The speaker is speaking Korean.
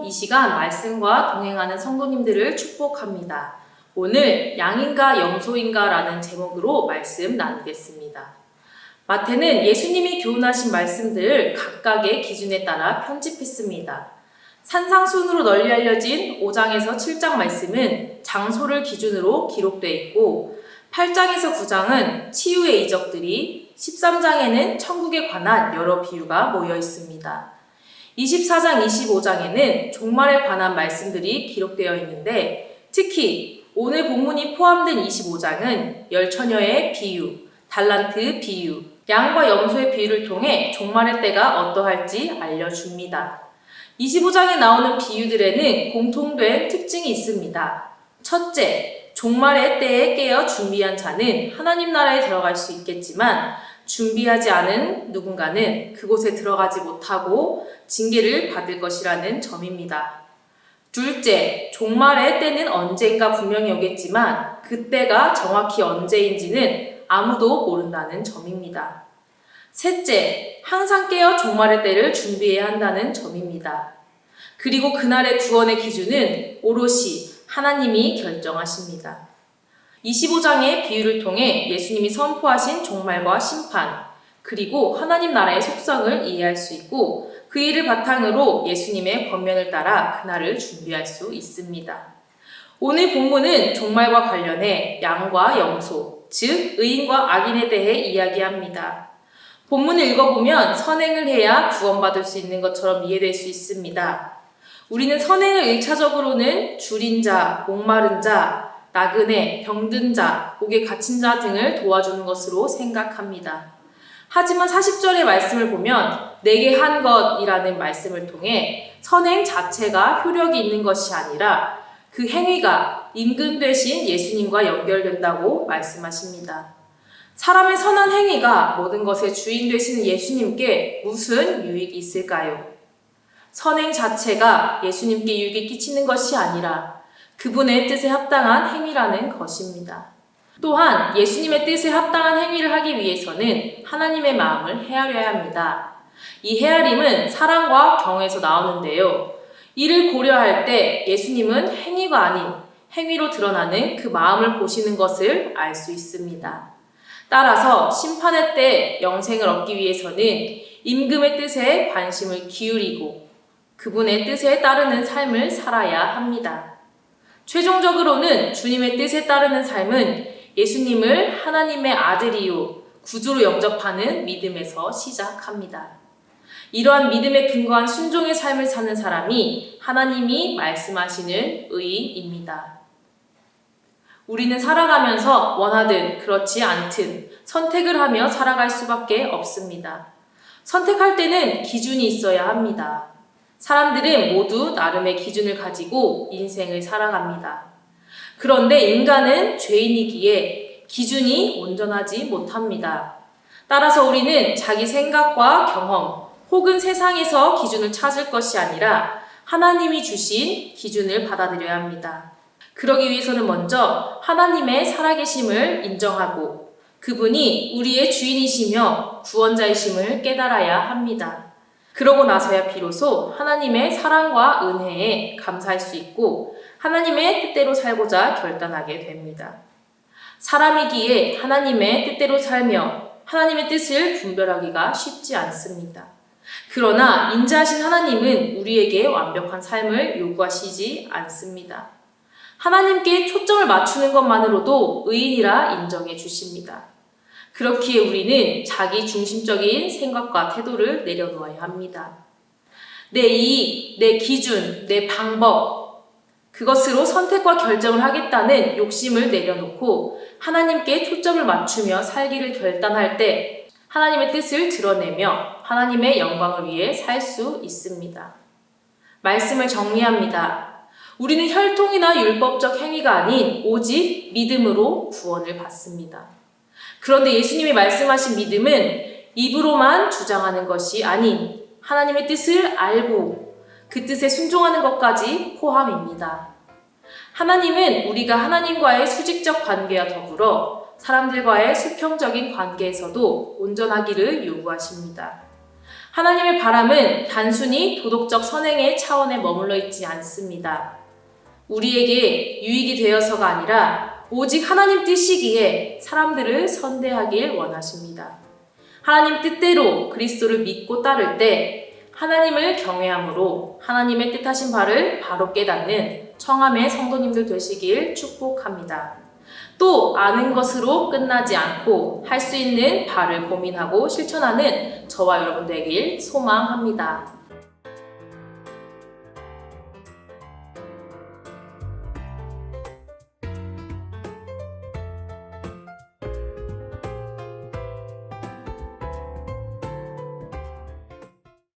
이 시간 말씀과 동행하는 성도님들을 축복합니다. 오늘 양인가 염소인가 라는 제목으로 말씀 나누겠습니다. 마태는 예수님이 교훈하신 말씀들을 각각의 기준에 따라 편집했습니다. 산상순으로 널리 알려진 5장에서 7장 말씀은 장소를 기준으로 기록되어 있고 8장에서 9장은 치유의 이적들이 13장에는 천국에 관한 여러 비유가 모여 있습니다. 24장, 25장에는 종말에 관한 말씀들이 기록되어 있는데 특히 오늘 본문이 포함된 25장은 열처녀의 비유, 달란트 비유, 양과 염소의 비유를 통해 종말의 때가 어떠할지 알려줍니다. 25장에 나오는 비유들에는 공통된 특징이 있습니다. 첫째, 종말의 때에 깨어 준비한 자는 하나님 나라에 들어갈 수 있겠지만 준비하지 않은 누군가는 그곳에 들어가지 못하고 징계를 받을 것이라는 점입니다. 둘째, 종말의 때는 언젠가 분명히 오겠지만 그때가 정확히 언제인지는 아무도 모른다는 점입니다. 셋째, 항상 깨어 종말의 때를 준비해야 한다는 점입니다. 그리고 그날의 구원의 기준은 오롯이 하나님이 결정하십니다. 25장의 비유를 통해 예수님이 선포하신 종말과 심판, 그리고 하나님 나라의 속성을 이해할 수 있고 그 일을 바탕으로 예수님의 권면을 따라 그날을 준비할 수 있습니다. 오늘 본문은 종말과 관련해 양과 염소, 즉 의인과 악인에 대해 이야기합니다. 본문을 읽어보면 선행을 해야 구원받을 수 있는 것처럼 이해될 수 있습니다. 우리는 선행을 1차적으로는 줄인 자, 목마른 자, 나그네, 병든 자, 목에 갇힌 자 등을 도와주는 것으로 생각합니다. 하지만 40절의 말씀을 보면 내게 한 것이라는 말씀을 통해 선행 자체가 효력이 있는 것이 아니라 그 행위가 임금 되신 예수님과 연결된다고 말씀하십니다. 사람의 선한 행위가 모든 것의 주인 되시는 예수님께 무슨 유익이 있을까요? 선행 자체가 예수님께 유익이 끼치는 것이 아니라 그분의 뜻에 합당한 행위라는 것입니다. 또한 예수님의 뜻에 합당한 행위를 하기 위해서는 하나님의 마음을 헤아려야 합니다. 이 헤아림은 사랑과 경에서 나오는데요. 이를 고려할 때 예수님은 행위가 아닌 행위로 드러나는 그 마음을 보시는 것을 알 수 있습니다. 따라서 심판의 때 영생을 얻기 위해서는 임금의 뜻에 관심을 기울이고 그분의 뜻에 따르는 삶을 살아야 합니다. 최종적으로는 주님의 뜻에 따르는 삶은 예수님을 하나님의 아들이요 구주로 영접하는 믿음에서 시작합니다. 이러한 믿음에 근거한 순종의 삶을 사는 사람이 하나님이 말씀하시는 의인입니다. 우리는 살아가면서 원하든 그렇지 않든 선택을 하며 살아갈 수밖에 없습니다. 선택할 때는 기준이 있어야 합니다. 사람들은 모두 나름의 기준을 가지고 인생을 살아갑니다. 그런데 인간은 죄인이기에 기준이 온전하지 못합니다. 따라서 우리는 자기 생각과 경험 혹은 세상에서 기준을 찾을 것이 아니라 하나님이 주신 기준을 받아들여야 합니다. 그러기 위해서는 먼저 하나님의 살아계심을 인정하고 그분이 우리의 주인이시며 구원자이심을 깨달아야 합니다. 그러고 나서야 비로소 하나님의 사랑과 은혜에 감사할 수 있고 하나님의 뜻대로 살고자 결단하게 됩니다. 사람이기에 하나님의 뜻대로 살며 하나님의 뜻을 분별하기가 쉽지 않습니다. 그러나 인자하신 하나님은 우리에게 완벽한 삶을 요구하시지 않습니다. 하나님께 초점을 맞추는 것만으로도 의인이라 인정해 주십니다. 그렇기에 우리는 자기 중심적인 생각과 태도를 내려놓아야 합니다. 내 이익, 내 기준, 내 방법, 그것으로 선택과 결정을 하겠다는 욕심을 내려놓고 하나님께 초점을 맞추며 살기를 결단할 때 하나님의 뜻을 드러내며 하나님의 영광을 위해 살 수 있습니다. 말씀을 정리합니다. 우리는 혈통이나 율법적 행위가 아닌 오직 믿음으로 구원을 받습니다. 그런데 예수님이 말씀하신 믿음은 입으로만 주장하는 것이 아닌 하나님의 뜻을 알고 그 뜻에 순종하는 것까지 포함입니다. 하나님은 우리가 하나님과의 수직적 관계와 더불어 사람들과의 수평적인 관계에서도 온전하기를 요구하십니다. 하나님의 바람은 단순히 도덕적 선행의 차원에 머물러 있지 않습니다. 우리에게 유익이 되어서가 아니라 오직 하나님 뜻이기에 사람들을 선대하길 원하십니다. 하나님 뜻대로 그리스도를 믿고 따를 때 하나님을 경외함으로 하나님의 뜻하신 바를 바로 깨닫는 청함의 성도님들 되시길 축복합니다. 또 아는 것으로 끝나지 않고 할 수 있는 바를 고민하고 실천하는 저와 여러분 되길 소망합니다.